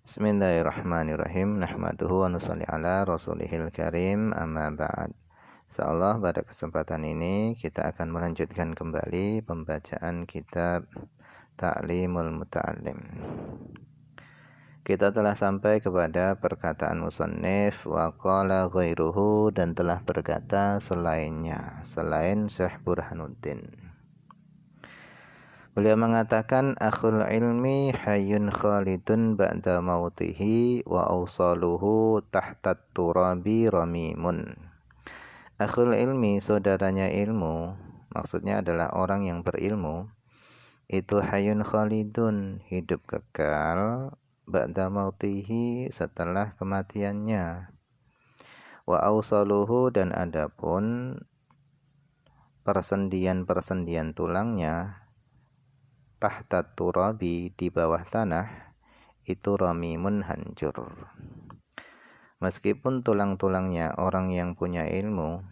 Bismillahirrahmanirrahim. Nahmaduhu wa nusalli ala rasulihil karim, amma ba'd. Insyaallah pada kesempatan ini kita akan melanjutkan kembali pembacaan kitab Ta'limul Muta'allim. Kita telah sampai kepada perkataan musannif wa qala ghairuhu, dan telah berkata selainnya, selain Syekh Burhanuddin. Beliau mengatakan akhul ilmi hayyun khalidun ba'da mautihi wa awsaluhu tahtat turabi ramimun. Akhul ilmi, saudaranya ilmu, maksudnya adalah orang yang berilmu, itu hayyun khalidun, hidup kekal, ba'da mautihi, setelah kematiannya. Wa awsaluhu, dan adapun persendian-persendian tulangnya, tahta turabi, di bawah tanah, itu ramimun, hancur. Meskipun tulang-tulangnya orang yang punya ilmu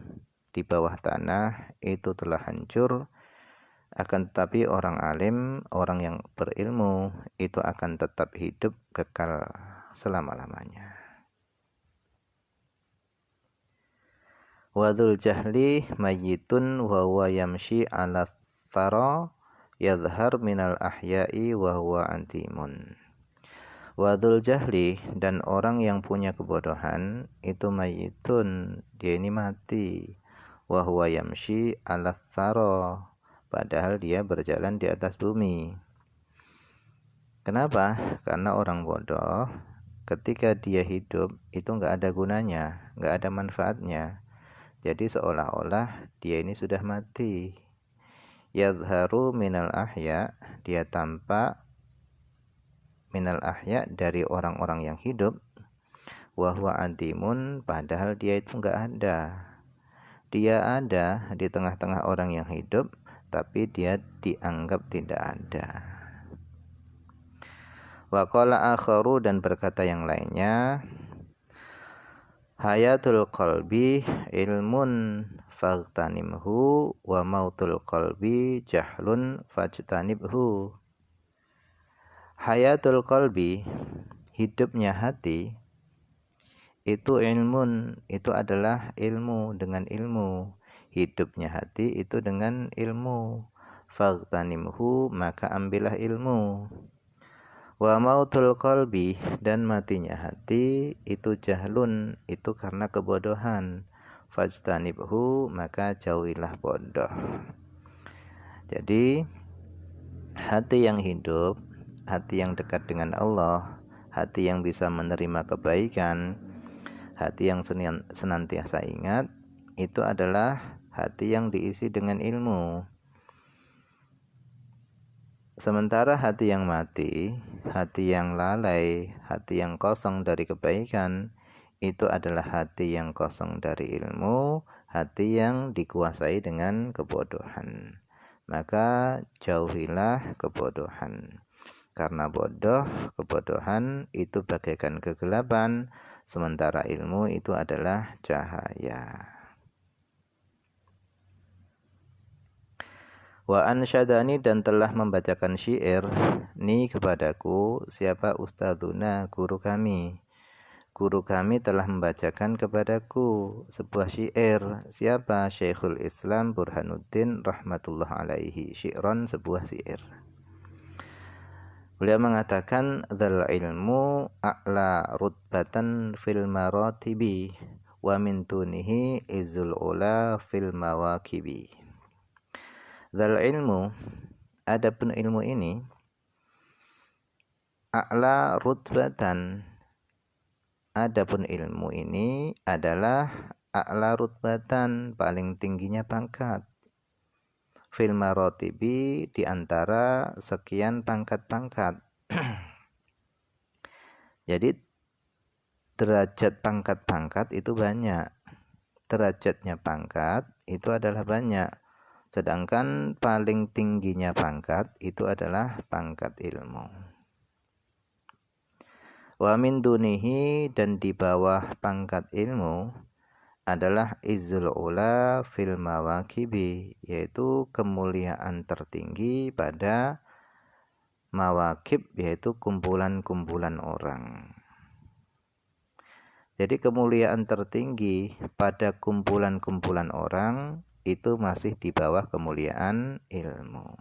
di bawah tanah itu telah hancur, akan tetapi orang alim, orang yang berilmu, itu akan tetap hidup kekal selama-lamanya. Wadhul jahli mayyitun wa huwa yamshi ala thara yadhhar minal ahya'i wa huwa antimun. Wadul jahli, dan orang yang punya kebodohan, itu mayitun, dia ini mati. Wa huwa yamshi ala thara, padahal dia berjalan di atas bumi. Kenapa? Karena orang bodoh ketika dia hidup itu enggak ada gunanya, enggak ada manfaatnya. Jadi seolah-olah dia ini sudah mati. Yadharu minal ahya, dia tampak minal ahya, dari orang-orang yang hidup. Wahwa antimun, padahal dia itu enggak ada. Dia ada di tengah-tengah orang yang hidup, tapi dia dianggap tidak ada. Wa qala akharu, dan berkata yang lainnya, hayatul qalbi ilmun faghtanimhu wa mautul qalbi jahlun fajtanibhu. Hayatul qalbi, hidupnya hati, itu ilmun, itu adalah ilmu, dengan ilmu. Hidupnya hati itu dengan ilmu. Faghtanimhu, maka ambillah ilmu. Wa mautul qalbi, dan matinya hati, itu jahlun, itu karena kebodohan. Fajtanibhu, maka jauhilah bodoh. Jadi hati yang hidup, hati yang dekat dengan Allah, hati yang bisa menerima kebaikan, hati yang senantiasa ingat, itu adalah hati yang diisi dengan ilmu. Sementara hati yang mati, hati yang lalai, hati yang kosong dari kebaikan, itu adalah hati yang kosong dari ilmu, hati yang dikuasai dengan kebodohan. Maka jauhilah kebodohan. Karena kebodohan itu bagaikan kegelapan, sementara ilmu itu adalah cahaya. Wa ansyadani, dan telah membacakan syair ni kepadaku, siapa ustadzuna, guru kami. Guru kami telah membacakan kepadaku sebuah syair. Siapa? Syekhul Islam Burhanuddin rahmatullah alaihi. Syi'ron, sebuah syair. Beliau mengatakan, dzal ilmu a'la rutbatan fil maratibi wa min tunihi izul ula fil mawakibi. Dzal ilmu, adapun ilmu ini, a'la rutbatan, adapun ilmu ini adalah a'la rutbatan, paling tingginya pangkat, fil maratibi, di antara sekian pangkat-pangkat. Jadi derajat pangkat-pangkat itu banyak, derajatnya pangkat itu adalah banyak, sedangkan paling tingginya pangkat itu adalah pangkat ilmu. Wa min dunihi, dan di bawah pangkat ilmu adalah izzul ula fil mawakibi, yaitu kemuliaan tertinggi pada mawakib, yaitu kumpulan-kumpulan orang. Jadi kemuliaan tertinggi pada kumpulan-kumpulan orang itu masih di bawah kemuliaan ilmu.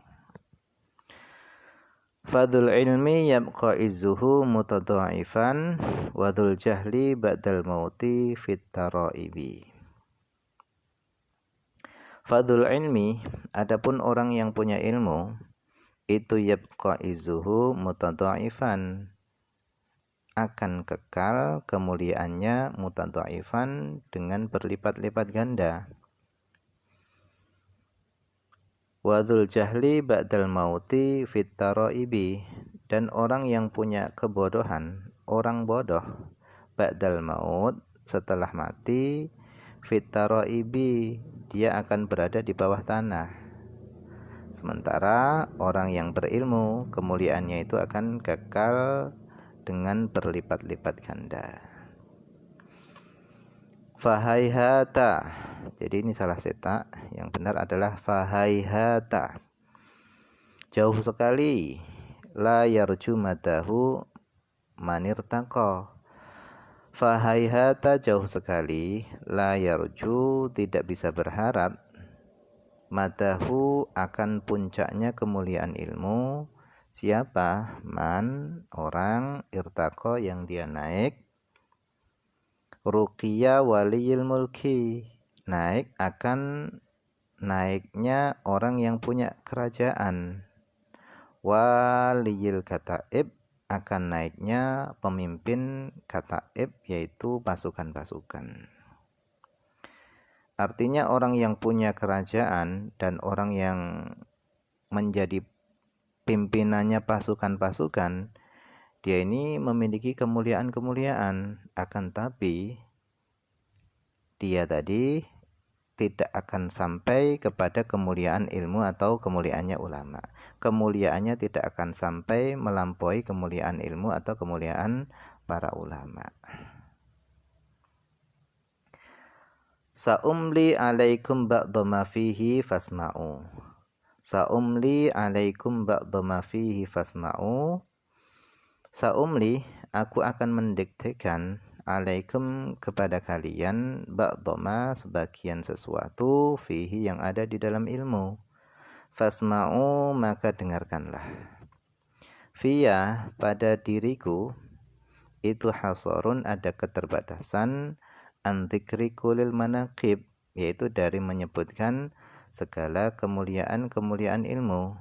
Fadul ilmi yabqa izzuhu mutadha'ifan wa dzul jahli ba'dal mauti fit taraibi. Fadul ilmi, adapun orang yang punya ilmu itu yabqa izzuhu mutadha'ifan, akan kekal kemuliaannya mutadha'ifan dengan berlipat-lipat ganda. Wadzul jahli ba'dal mauti fit taraibi, dan orang yang punya kebodohan, orang bodoh ba'dal maut, setelah mati, fit taraibi, dia akan berada di bawah tanah. Sementara orang yang berilmu, kemuliaannya itu akan kekal dengan berlipat-lipat ganda. Fahaihata, jadi ini salah cetak, yang benar adalah fahaihata, jauh sekali, la yarju madahu manirtaqa. Fahaihata, jauh sekali, la yarju, tidak bisa berharap, madahu, akan puncaknya kemuliaan ilmu, siapa? Man, orang, irtaqa, yang dia naik, ruqiya waliyil mulki, naik akan naiknya orang yang punya kerajaan, waliyil kataib, akan naiknya pemimpin kataib, yaitu pasukan-pasukan. Artinya orang yang punya kerajaan dan orang yang menjadi pimpinannya pasukan-pasukan, dia ini memiliki kemuliaan-kemuliaan, akan tapi dia tadi tidak akan sampai kepada kemuliaan ilmu atau kemuliaannya ulama. Kemuliaannya tidak akan sampai melampaui kemuliaan ilmu atau kemuliaan para ulama. Sa'umli alaikum ba'dha ma fihi fasma'u. Sa'umli alaikum ba'dha ma fihi fasma'u. Sa'umli, aku akan mendiktekan, alaikum, kepada kalian, ba'doma, sebagian sesuatu, fihi, yang ada di dalam ilmu. Fasma'u, maka dengarkanlah. Fiya, pada diriku, itu hasorun, ada keterbatasan, antikri kulil manaqib, yaitu dari menyebutkan segala kemuliaan-kemuliaan ilmu.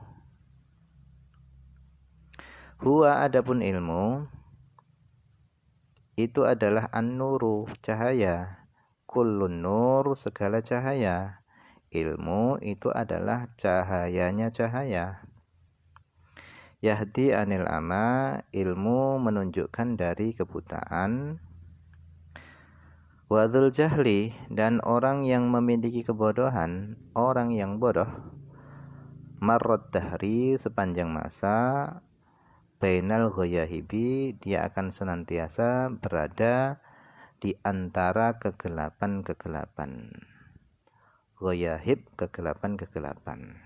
Huwa, adapun ilmu, itu adalah an-nuru, cahaya. Kullun nur, segala cahaya. Ilmu itu adalah cahayanya cahaya. Yahdi anil ama, ilmu menunjukkan dari kebutaan. Wadzul jahli, dan orang yang memiliki kebodohan, orang yang bodoh, marrad dahri, sepanjang masa, bainal ghayahibi, dia akan senantiasa berada di antara kegelapan-kegelapan. Ghayahib, kegelapan-kegelapan.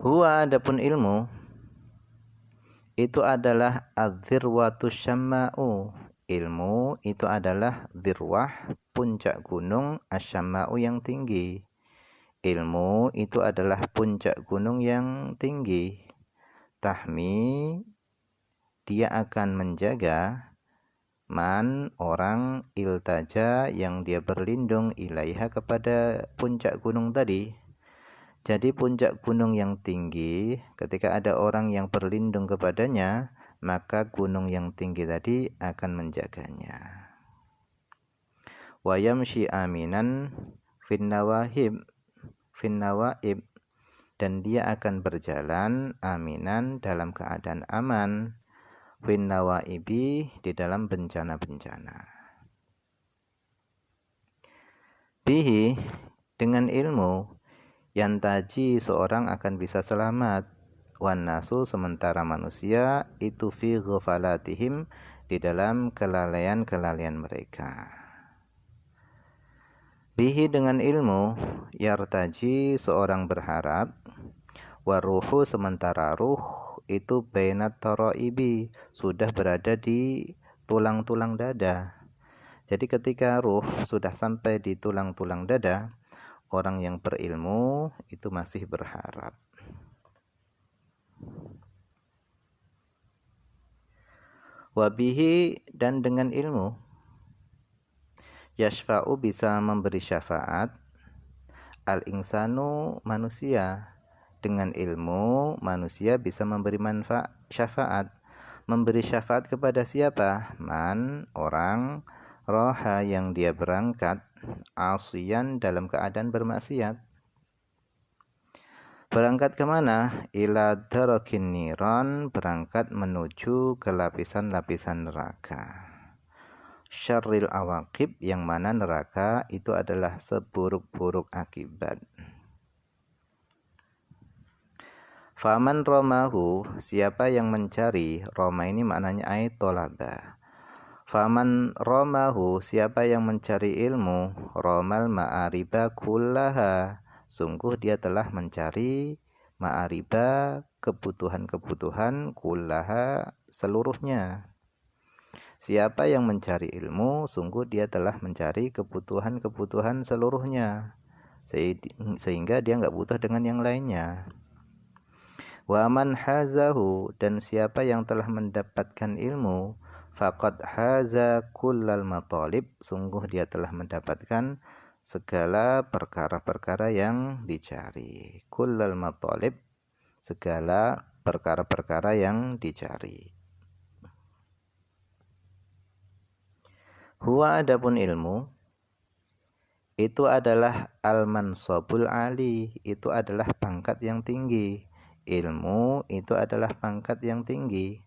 Huwa, adapun ilmu, itu adalah adzirwatus syamma'u. Ilmu itu adalah dzirwah, puncak gunung, asyamma'u, yang tinggi. Ilmu itu adalah puncak gunung yang tinggi. Tahmi, dia akan menjaga, man, orang, iltaja, yang dia berlindung, ilaiha, kepada puncak gunung tadi. Jadi puncak gunung yang tinggi, ketika ada orang yang berlindung kepadanya, maka gunung yang tinggi tadi akan menjaganya. Wa yamshi aminan fin nawaib, dan dia akan berjalan aminan, dalam keadaan aman, fin nawaibi, di dalam bencana-bencana. Bihi, dengan ilmu, yantaji, seorang akan bisa selamat, wan nasu sementara manusia itu fi ghafalatihim di dalam kelalaian-kelalaian mereka. Bihi dengan ilmu yartaji seorang berharap, waruhu sementara ruh itu bainat taraibi sudah berada di tulang-tulang dada. Jadi ketika ruh sudah sampai di tulang-tulang dada, orang yang berilmu itu masih berharap. Wabihi dan dengan ilmu yashfa'u bisa memberi syafaat al-insanu manusia. Dengan ilmu manusia bisa memberi syafaat. Memberi syafaat kepada siapa? Man, orang, roha yang dia berangkat asian dalam keadaan bermaksiat. Berangkat kemana? Ila darakin niran, berangkat menuju ke lapisan-lapisan neraka. Syarril awaqib, yang mana neraka itu adalah seburuk-buruk akibat. Faman romahu, siapa yang mencari, roma ini maknanya tolaba. Faman romahu, siapa yang mencari ilmu, romal ma'ariba kullaha, sungguh dia telah mencari ma'ariba, kebutuhan-kebutuhan, kullaha, seluruhnya. Siapa yang mencari ilmu, sungguh dia telah mencari kebutuhan-kebutuhan seluruhnya, sehingga dia nggak butuh dengan yang lainnya. Wa man hazahu, dan siapa yang telah mendapatkan ilmu, faqad haza kullal matalib, sungguh dia telah mendapatkan segala perkara-perkara yang dicari. Kullal matalib, segala perkara-perkara yang dicari. Huwa adapun ilmu itu adalah al-mansabul ali, itu adalah pangkat yang tinggi. Ilmu itu adalah pangkat yang tinggi.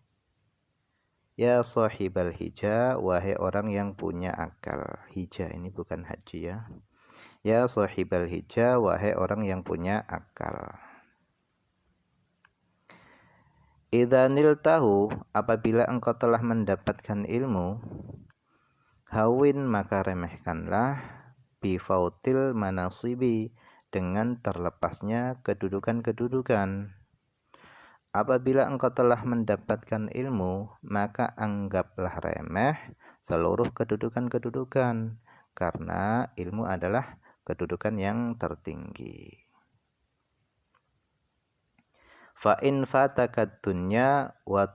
Ya sahibal hija, wahai orang yang punya akal. Hija ini bukan haji ya. Ya sahibal hija, wahai orang yang punya akal. Idza niltahu, apabila engkau telah mendapatkan ilmu, hawin maka remehkanlah, bifautil manasibi, dengan terlepasnya kedudukan-kedudukan. Apabila engkau telah mendapatkan ilmu, maka anggaplah remeh seluruh kedudukan-kedudukan, karena ilmu adalah kedudukan yang tertinggi. Fa in fatakat dunya wa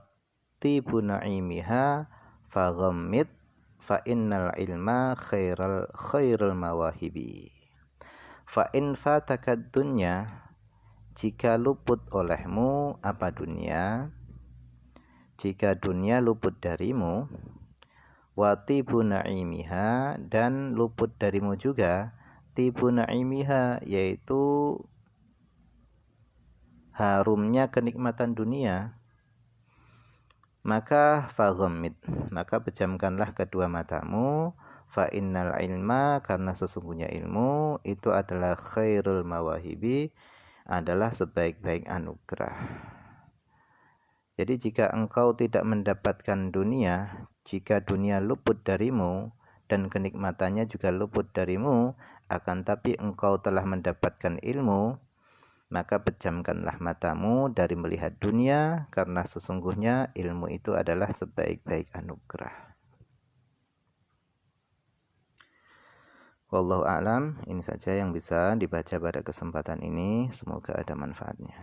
tibu na'imiha faghammid fa innal ilma khairul mawahibi. Fa in fatakat dunya, jika luput olehmu apa dunia, jika dunia luput darimu, wa tibu na'imiha, dan luput darimu juga tibu na'imiha, yaitu harumnya kenikmatan dunia, maka faghammid, maka pejamkanlah kedua matamu, fa innal ilma, karena sesungguhnya ilmu itu adalah khairul mawahibi, adalah sebaik-baik anugerah. Jadi jika engkau tidak mendapatkan dunia, jika dunia luput darimu dan kenikmatannya juga luput darimu, akan tapi engkau telah mendapatkan ilmu, maka pejamkanlah matamu dari melihat dunia, karena sesungguhnya ilmu itu adalah sebaik-baik anugerah. Wallahu a'lam, ini saja yang bisa dibaca pada kesempatan ini, semoga ada manfaatnya.